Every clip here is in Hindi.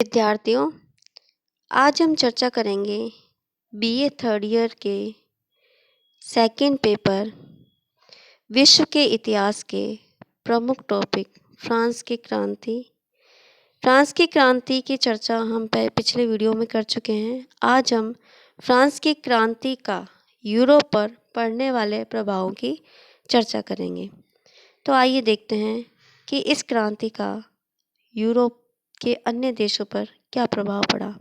विद्यार्थियों, आज हम चर्चा करेंगे बीए थर्ड ईयर के सेकंड पेपर विश्व के इतिहास के प्रमुख टॉपिक फ्रांस की क्रांति। फ्रांस की क्रांति की चर्चा हम पिछले वीडियो में कर चुके हैं। आज हम फ्रांस की क्रांति का यूरोप पर पड़ने वाले प्रभावों की चर्चा करेंगे। तो आइए देखते हैं कि इस क्रांति का यूरोप के अन्य देशों पर क्या प्रभाव पड़ा।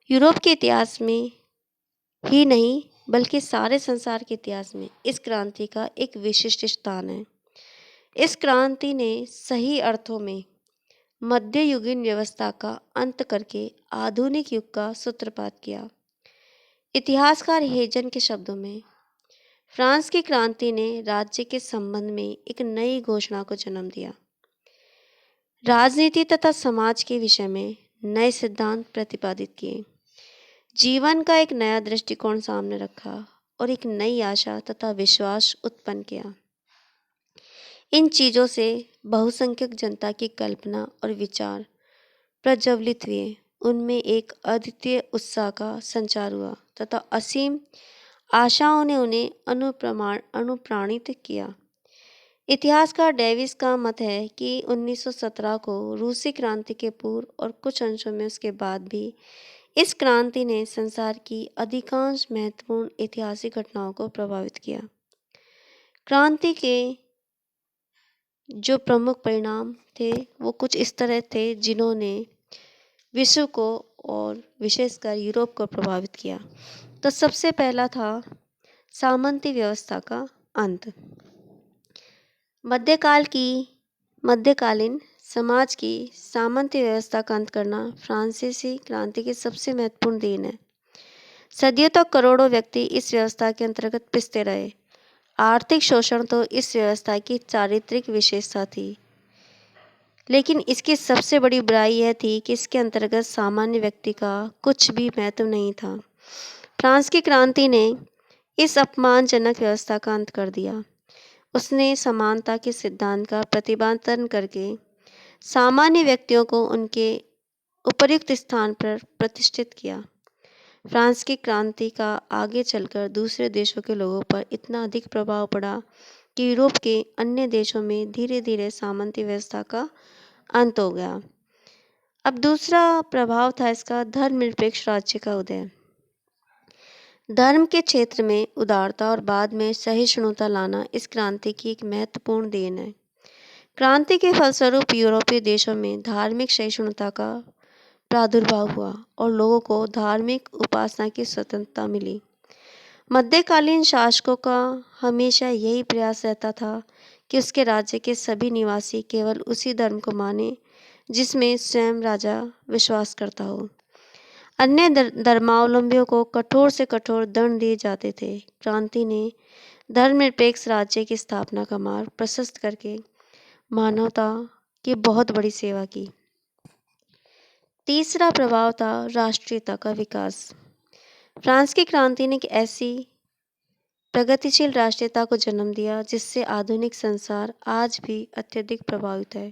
यूरोप के इतिहास में ही नहीं बल्कि सारे संसार के इतिहास में इस क्रांति का एक विशिष्ट स्थान है। इस क्रांति ने सही अर्थों में मध्ययुगीन व्यवस्था का अंत करके आधुनिक युग का सूत्रपात किया। इतिहासकार हेजन के शब्दों में, फ्रांस की क्रांति ने राज्य के संबंध में एक नई घोषणा को जन्म दिया। राजनीति तथा समाज के विषय में नए सिद्धांत प्रतिपादित किए, जीवन का एक नया दृष्टिकोण सामने रखा और एक नई आशा तथा विश्वास उत्पन्न किया। इन चीज़ों से बहुसंख्यक जनता की कल्पना और विचार प्रज्वलित हुए। उनमें एक अद्वितीय उत्साह का संचार हुआ तथा असीम आशाओं ने उन्हें अनुप्राणित किया। इतिहासकार डेविस का मत है कि 1917 को रूसी क्रांति के पूर्व और कुछ अंशों में उसके बाद भी इस क्रांति ने संसार की अधिकांश महत्वपूर्ण ऐतिहासिक घटनाओं को प्रभावित किया। क्रांति के जो प्रमुख परिणाम थे वो कुछ इस तरह थे जिन्होंने विश्व को और विशेषकर यूरोप को प्रभावित किया। तो सबसे पहला था सामंती व्यवस्था का अंत। मध्यकालीन समाज की सामंती व्यवस्था का अंत करना फ्रांसीसी क्रांति की सबसे महत्वपूर्ण देन है। सदियों तक करोड़ों व्यक्ति इस व्यवस्था के अंतर्गत पिसते रहे। आर्थिक शोषण तो इस व्यवस्था की चारित्रिक विशेषता थी, लेकिन इसकी सबसे बड़ी बुराई यह थी कि इसके अंतर्गत सामान्य व्यक्ति का कुछ भी महत्व नहीं था। फ्रांस की क्रांति ने इस अपमानजनक व्यवस्था का अंत कर दिया। उसने समानता के सिद्धांत का प्रतिपादन करके सामान्य व्यक्तियों को उनके उपयुक्त स्थान पर प्रतिष्ठित किया। फ्रांस की क्रांति का आगे चलकर दूसरे देशों के लोगों पर इतना अधिक प्रभाव पड़ा कि यूरोप के अन्य देशों में धीरे धीरे सामंती व्यवस्था का अंत हो गया। अब दूसरा प्रभाव था इसका धर्मनिरपेक्ष राज्य का उदय। धर्म के क्षेत्र में उदारता और बाद में सहिष्णुता लाना इस क्रांति की एक महत्वपूर्ण देन है। क्रांति के फलस्वरूप यूरोपीय देशों में धार्मिक सहिष्णुता का प्रादुर्भाव हुआ और लोगों को धार्मिक उपासना की स्वतंत्रता मिली। मध्यकालीन शासकों का हमेशा यही प्रयास रहता था कि उसके राज्य के सभी निवासी केवल उसी धर्म को माने जिसमें स्वयं राजा विश्वास करता हो। अन्य धर्मावलंबियों को कठोर से कठोर दंड दिए जाते थे। क्रांति ने धर्मनिरपेक्ष राज्य की स्थापना का मार्ग प्रशस्त करके मानवता की बहुत बड़ी सेवा की। तीसरा प्रभाव था राष्ट्रीयता का विकास। फ्रांस की क्रांति ने एक ऐसी प्रगतिशील राष्ट्रीयता को जन्म दिया जिससे आधुनिक संसार आज भी अत्यधिक प्रभावित है।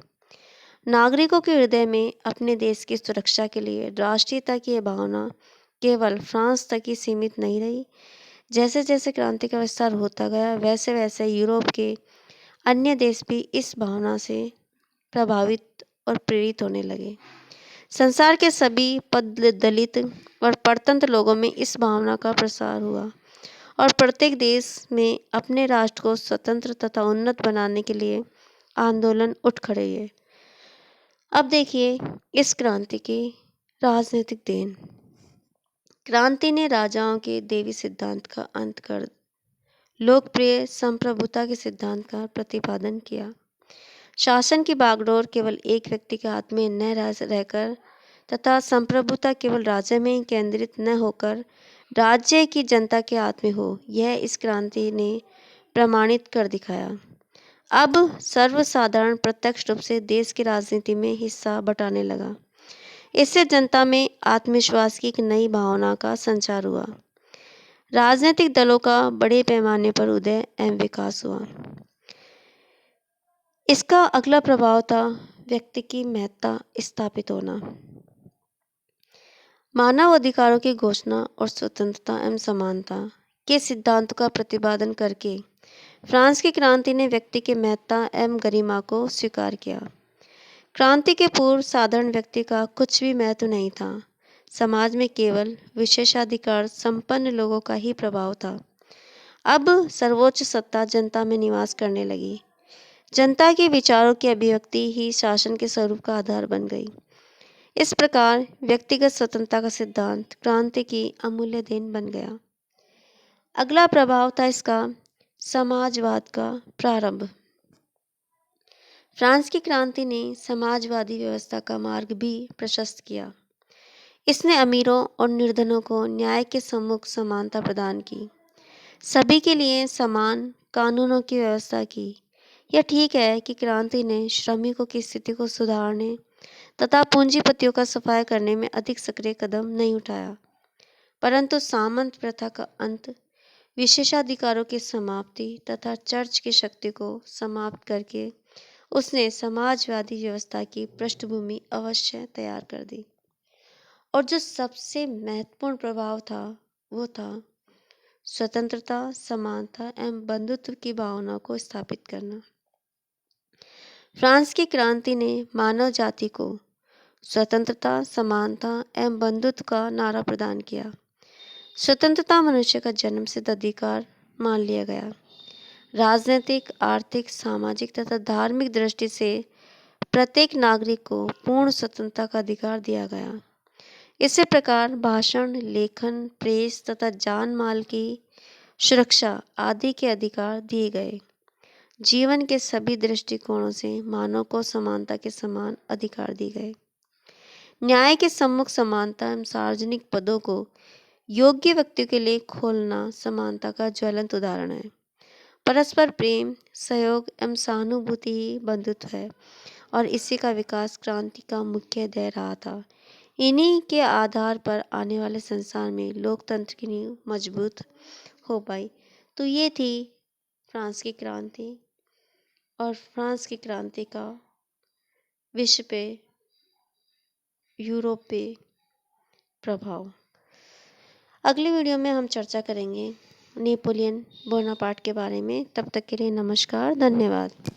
नागरिकों के हृदय में अपने देश की सुरक्षा के लिए राष्ट्रीयता की यह भावना केवल फ्रांस तक ही सीमित नहीं रही। जैसे जैसे क्रांति का विस्तार होता गया वैसे वैसे यूरोप के अन्य देश भी इस भावना से प्रभावित और प्रेरित होने लगे। संसार के सभी दलित और परतंत्र लोगों में इस भावना का प्रसार हुआ और प्रत्येक देश में अपने राष्ट्र को स्वतंत्र तथा उन्नत बनाने के लिए आंदोलन उठ खड़े हुए। अब देखिए इस क्रांति की राजनीतिक देन। क्रांति ने राजाओं के देवी सिद्धांत का अंत कर लोकप्रिय संप्रभुता के सिद्धांत का प्रतिपादन किया। शासन की बागडोर केवल एक व्यक्ति के हाथ में न रहकर तथा संप्रभुता केवल राजा में ही केंद्रित न होकर राज्य की जनता के हाथ में हो, यह इस क्रांति ने प्रमाणित कर दिखाया। अब सर्वसाधारण प्रत्यक्ष रूप से देश की राजनीति में हिस्सा बटाने लगा। इससे जनता में आत्मविश्वास की एक नई भावना का संचार हुआ। राजनीतिक दलों का बड़े पैमाने पर उदय एवं विकास हुआ। इसका अगला प्रभाव था व्यक्ति की महत्ता स्थापित होना। मानव अधिकारों की घोषणा और स्वतंत्रता एवं समानता के सिद्धांतों का प्रतिपादन करके फ्रांस की क्रांति ने व्यक्ति की महत्ता एवं गरिमा को स्वीकार किया। क्रांति के पूर्व साधारण व्यक्ति का कुछ भी महत्व नहीं था। समाज में केवल विशेषाधिकार संपन्न लोगों का ही प्रभाव था। अब सर्वोच्च सत्ता जनता में निवास करने लगी। जनता के विचारों की अभिव्यक्ति ही शासन के स्वरूप का आधार बन गई। इस प्रकार व्यक्तिगत स्वतंत्रता का सिद्धांत क्रांति की अमूल्य देन बन गया। अगला प्रभाव था इसका समाजवाद का प्रारंभ। फ्रांस की क्रांति ने समाजवादी व्यवस्था का मार्ग भी प्रशस्त किया। इसने अमीरों और निर्धनों को न्याय के सम्मुख समानता प्रदान की, सभी के लिए समान कानूनों की व्यवस्था की। यह ठीक है कि क्रांति ने श्रमिकों की स्थिति को सुधारने तथा पूंजीपतियों का सफाया करने में अधिक सक्रिय कदम नहीं उठाया, परंतु सामंत प्रथा का अंत, विशेषाधिकारों की समाप्ति तथा चर्च की शक्ति को समाप्त करके उसने समाजवादी व्यवस्था की पृष्ठभूमि अवश्य तैयार कर दी। और जो सबसे महत्वपूर्ण प्रभाव था वो था स्वतंत्रता, समानता एवं बंधुत्व की भावना को स्थापित करना। फ्रांस की क्रांति ने मानव जाति को स्वतंत्रता, समानता एवं बंधुत्व का नारा प्रदान किया। स्वतंत्रता मनुष्य का जन्मसिद्ध अधिकार मान लिया गया। राजनीतिक, आर्थिक, सामाजिक तथा धार्मिक दृष्टि से प्रत्येक नागरिक को पूर्ण स्वतंत्रता का अधिकार दिया गया। इसी प्रकार भाषण, लेखन, प्रेस तथा जान माल की सुरक्षा आदि के अधिकार दिए गए। जीवन के सभी दृष्टिकोणों से मानव को समानता के समान अधिकार दिए गए। न्याय के सम्मुख समानता एवं सार्वजनिक पदों को योग्य व्यक्ति के लिए खोलना समानता का ज्वलंत उदाहरण है। परस्पर प्रेम, सहयोग एवं सहानुभूति ही बंधुत्व है और इसी का विकास क्रांति का मुख्य ध्येय रहा था। इन्हीं के आधार पर आने वाले संसार में लोकतंत्र की नींव मजबूत हो पाई। तो ये थी फ्रांस की क्रांति और फ्रांस की क्रांति का विश्व पे, यूरोप पे प्रभाव। अगली वीडियो में हम चर्चा करेंगे नेपोलियन बोनापार्ट के बारे में। तब तक के लिए नमस्कार, धन्यवाद।